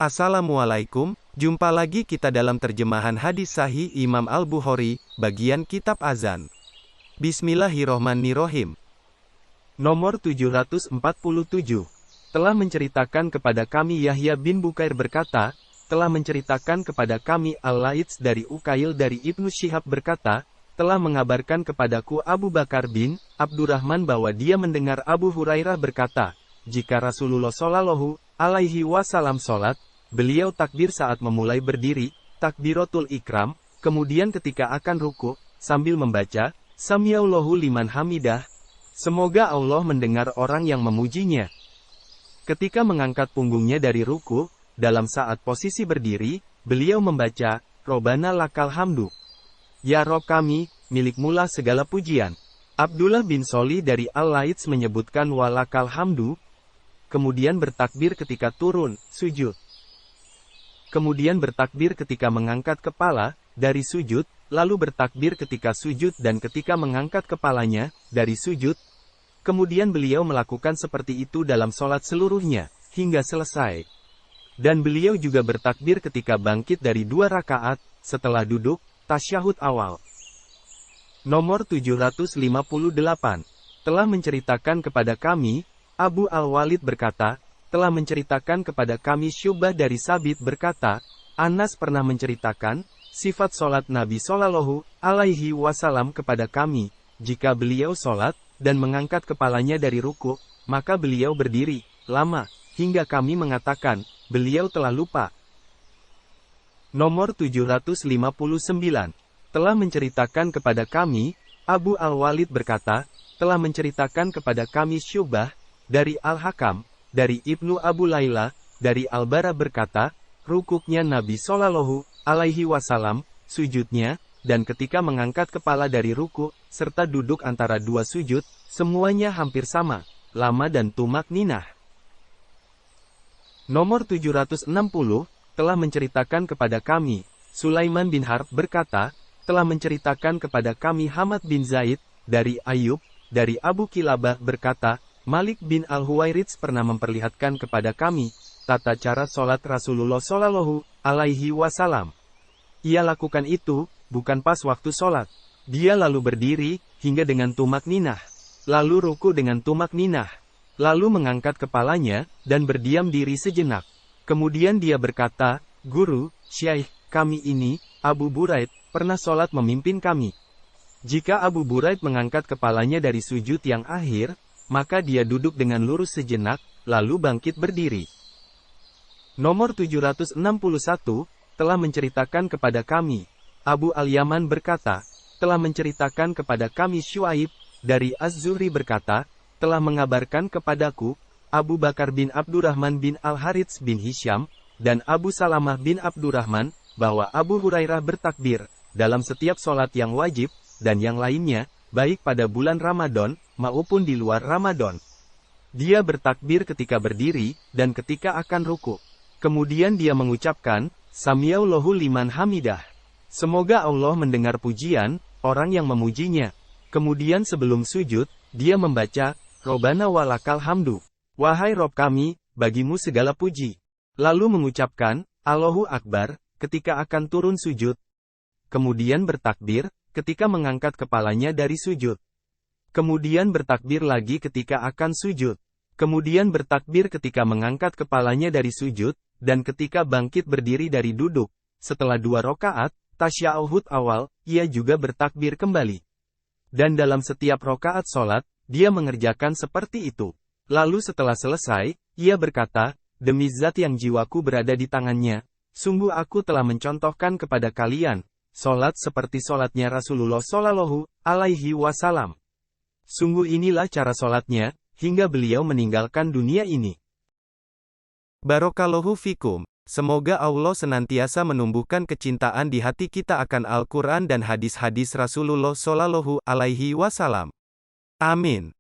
Assalamualaikum, jumpa lagi kita dalam terjemahan hadis sahih Imam Al-Bukhari, bagian kitab azan. Bismillahirrohmanirrohim. Nomor 747. Telah menceritakan kepada kami Yahya bin Bukair berkata, telah menceritakan kepada kami Al-Laits dari Ukail dari Ibnu Syihab berkata, telah mengabarkan kepadaku Abu Bakar bin Abdurrahman bahwa dia mendengar Abu Hurairah berkata, jika Rasulullah Shallallahu Alaihi Wasallam sholat, beliau takbir saat memulai berdiri, takbiratul ikram, kemudian ketika akan ruku, sambil membaca, Samiallahu liman hamidah. Semoga Allah mendengar orang yang memujinya. Ketika mengangkat punggungnya dari ruku, dalam saat posisi berdiri, beliau membaca, Robbana lakal hamdu. Ya Rob kami, milikmulah segala pujian. Abdullah bin Sholih dari Al-Laits menyebutkan walakal hamdu, kemudian bertakbir ketika turun, sujud. Kemudian bertakbir ketika mengangkat kepala, dari sujud, lalu bertakbir ketika sujud dan ketika mengangkat kepalanya, dari sujud. Kemudian beliau melakukan seperti itu dalam sholat seluruhnya, hingga selesai. Dan beliau juga bertakbir ketika bangkit dari 2 rakaat, setelah duduk, tasyahud awal. Nomor 758. Telah menceritakan kepada kami, Abu Al-Walid berkata, telah menceritakan kepada kami Syu'bah dari Sabit berkata, Anas pernah menceritakan, sifat sholat Nabi Shallallahu Alaihi Wasallam kepada kami, jika beliau sholat, dan mengangkat kepalanya dari ruku, maka beliau berdiri, lama, hingga kami mengatakan, beliau telah lupa. Nomor 759. Telah menceritakan kepada kami, Abu Al-Walid berkata, telah menceritakan kepada kami Syu'bah, dari Al-Hakam, dari Ibnu Abu Layla, dari Al-Bara berkata, rukuknya Nabi Shallallahu Alaihi Wasallam, sujudnya, dan ketika mengangkat kepala dari ruku, serta duduk antara 2 sujud, semuanya hampir sama, lama dan tumak ninah. Nomor 760, telah menceritakan kepada kami, Sulaiman bin Harb berkata, telah menceritakan kepada kami Hamad bin Zaid, dari Ayub, dari Abu Kilabah berkata, Malik bin Al-Huwairits pernah memperlihatkan kepada kami, tata cara sholat Rasulullah Shallallahu Alaihi Wasallam. Ia lakukan itu, bukan pas waktu sholat. Dia lalu berdiri, hingga dengan tumak ninah. Lalu ruku dengan tumak ninah. Lalu mengangkat kepalanya, dan berdiam diri sejenak. Kemudian dia berkata, Guru, Syaikh, kami ini, Abu Buraid, pernah sholat memimpin kami. Jika Abu Buraid mengangkat kepalanya dari sujud yang akhir, maka dia duduk dengan lurus sejenak, lalu bangkit berdiri. Nomor 761, telah menceritakan kepada kami, Abu Al-Yaman berkata, telah menceritakan kepada kami Syu'aib, dari Az-Zuhri berkata, telah mengabarkan kepadaku, Abu Bakar bin Abdurrahman bin Al-Harits bin Hisham, dan Abu Salamah bin Abdurrahman, bahwa Abu Hurairah bertakbir, dalam setiap sholat yang wajib, dan yang lainnya, baik pada bulan Ramadan, maupun di luar Ramadan. Dia bertakbir ketika berdiri, dan ketika akan ruku. Kemudian dia mengucapkan, Samiallahu liman hamidah. Semoga Allah mendengar pujian, orang yang memujinya. Kemudian sebelum sujud, dia membaca, Robbana walakal hamdu. Wahai Rob kami, bagimu segala puji. Lalu mengucapkan, Allahu Akbar, ketika akan turun sujud. Kemudian bertakbir, ketika mengangkat kepalanya dari sujud. Kemudian bertakbir lagi ketika akan sujud. Kemudian bertakbir ketika mengangkat kepalanya dari sujud, dan ketika bangkit berdiri dari duduk. Setelah 2 rakaat, tasyahud awal, ia juga bertakbir kembali. Dan dalam setiap rakaat sholat, dia mengerjakan seperti itu. Lalu setelah selesai, ia berkata, demi zat yang jiwaku berada di tangannya, sungguh aku telah mencontohkan kepada kalian, sholat seperti sholatnya Rasulullah Shallallahu Alaihi Wasallam. Sungguh inilah cara sholatnya, hingga beliau meninggalkan dunia ini. Barakallahu fikum. Semoga Allah senantiasa menumbuhkan kecintaan di hati kita akan Al-Quran dan hadis-hadis Rasulullah Shallallahu Alaihi Wasallam. Amin.